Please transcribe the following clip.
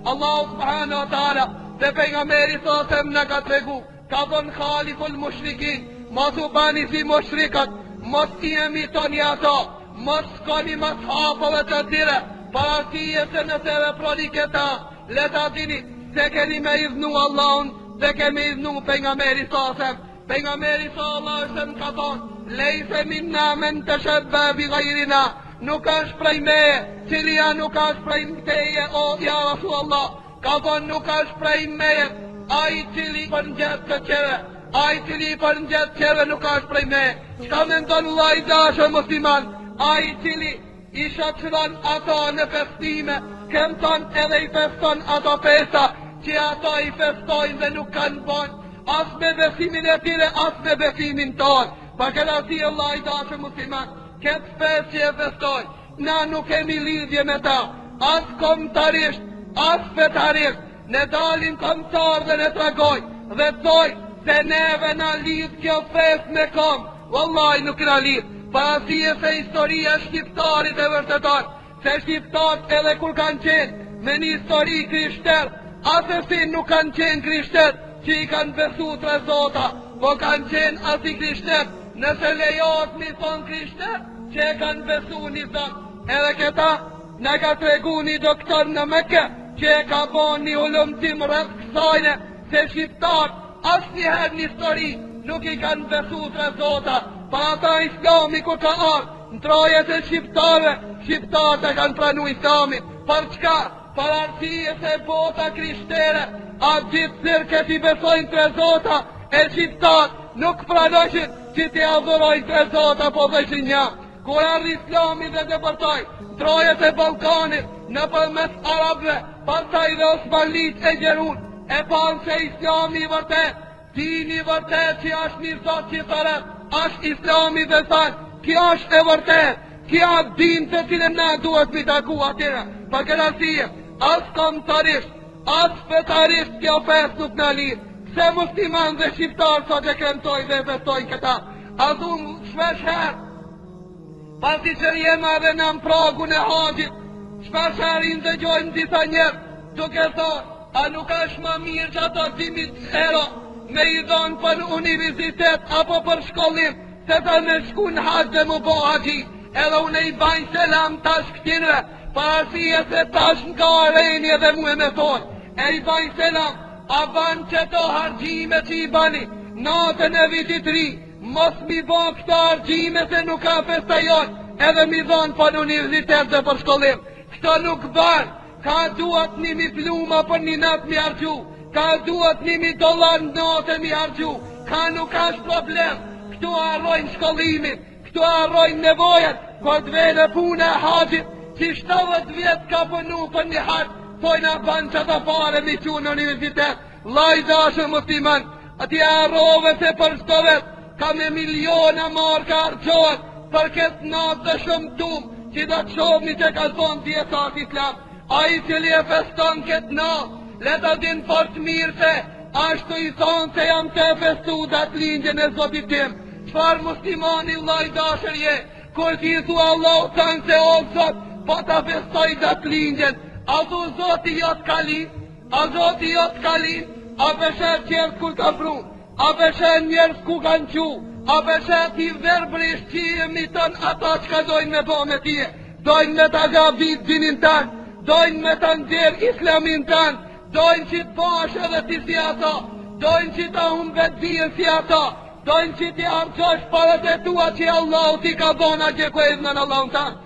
Allahu subhanahu wa taala dhe pejgamberi sa na ka tregu, ka thënë khaliful mushrikin, mos u bani si mushrikat, mos i imitoni ato, mos koni mas hapove të tire, parasije se nëse veproni këta, le ta dini se keni me idhnu Allahun dhe kemi idhnu pejgamberi sa. Pejgamberi sallallahu alaihi wasallam ka thonë, lejse minna men të shëbba bi gajrina, nuk është prej meje, cilia nuk është prej teje, o ja Rasulullah, ka thonë nuk është prej meje, ai cili për njët të qeve, ai cili për njët qeve nuk është prej meje. Qka me ndonë Allah i dashë musliman, ai cili i shoqëron ato në festime, këmton edhe i feston ato festa, që ato i festojnë dhe nuk kanë bon, as me besimin e tire, as me besimin tonë. Pa këta si Allah i dashë musliman, këtë fest që e festoj, na nuk kemi lidhje me ta, as komtarisht, as fetarisht, ne dalin komtar dhe ne tragoj, dhe thoj, se neve na lidh kjo fest me kom, wallahi nuk na lidh, parasije se historia shqiptarit e vërtetar, se shqiptarit edhe kur kanë qenë, me një histori krishter, asesin nuk kanë qenë krishter, që i kanë besu tre zota, po kanë qenë asi krishter, nëse lejot mi thonë krishter, që e kanë besu një zot. Edhe këta, ne ka tregu një doktor në Mekë, që e ka bon një ullumtim rreth kësajne, se shqiptar, asë njëherë një histori, nuk i kanë besu tre zota, pa ata islami ku ka arë, në trojet e shqiptarët e kanë pranu islamin, për çka? Për arsije se bota krishtere, a gjithë cirket i besojnë tre zota, e shqiptarët nuk pranoshin që t'i adhurojnë tre zota, po dheshin një. Kur ardhi islami dhe depërtoj, trojet e Balkanit, në përmes arabëve, pastaj dhe Osmanlit e Gjerun, e panë se islami i vërtet, dini i vërtet që është një zot që të rrët, është islami dhe thanë, kjo është e vërtet, kjo din të cilën na duhet mi taku atyre, për këtë arsye, as komtarisht, as fetarisht kjo fest nuk në lidh, se musliman dhe shqiptar sa që kremtojnë dhe festojnë këta, a thunë shpesh herë, pasi që rjema dhe në pragun e haqit, shpesh herë i ndëgjojnë disa njerë, duke thonë, a nuk është ma mirë që ato dimit ero, me i dhonë për universitet apo për shkollim, se ta me shku në haqë dhe mu bo haqi, edhe unë i bajnë selam tash këtinve, parasije se tash nga areni edhe mu e me thonë, e i bajnë selam, a banë që to hargjime që i bani, natën e vitit ri, mos mi bo këta hargjime se nuk ka festa jonë, edhe mi dhonë për universitet dhe për shkollim, këto nuk banë, ka duat nimi pluma për një natë mi hargju, ka duat $1.000 në natë mi hargju, ka nuk ashtë problem, këtu arrojnë shkollimin, këtu arrojnë nevojat, për të vene punë e haqit, që 70 vjetë ka pënu për një haqë, pojna banë që të pare mi që në universitet, laj dashën musliman, ati arrove se për shtovet, ka me miliona marë ka argjohet, për këtë natë të shumë tumë, që da të shumë që ka thonë djetat islam, a i cili e feston këtë natë, leta din fort mirë se, ashtu i thonë se jam të festu datë lindjen e zotit tim, qfar muslimani laj dashër je, kur ti thu Allah thënë se o zot, po ta festoj datë lindjen, a thu zoti jotë kalin, a zoti jotë kalin, a beshet qërës kur ka prun, a beshet njerës ku kanë qu, a beshet i verbrisht që i emiton ata që ka dojnë me bo me tije, dojnë me ta gabit dinin tanë, dojnë me ta ndjerë islamin tanë, dojnë që të bashë edhe ti si ata, dojnë që ta humbet dhije si ata, dojnë që ti arqosh parët e tua që Allah ti ka dhona që ku edhnë në Allah në tanë.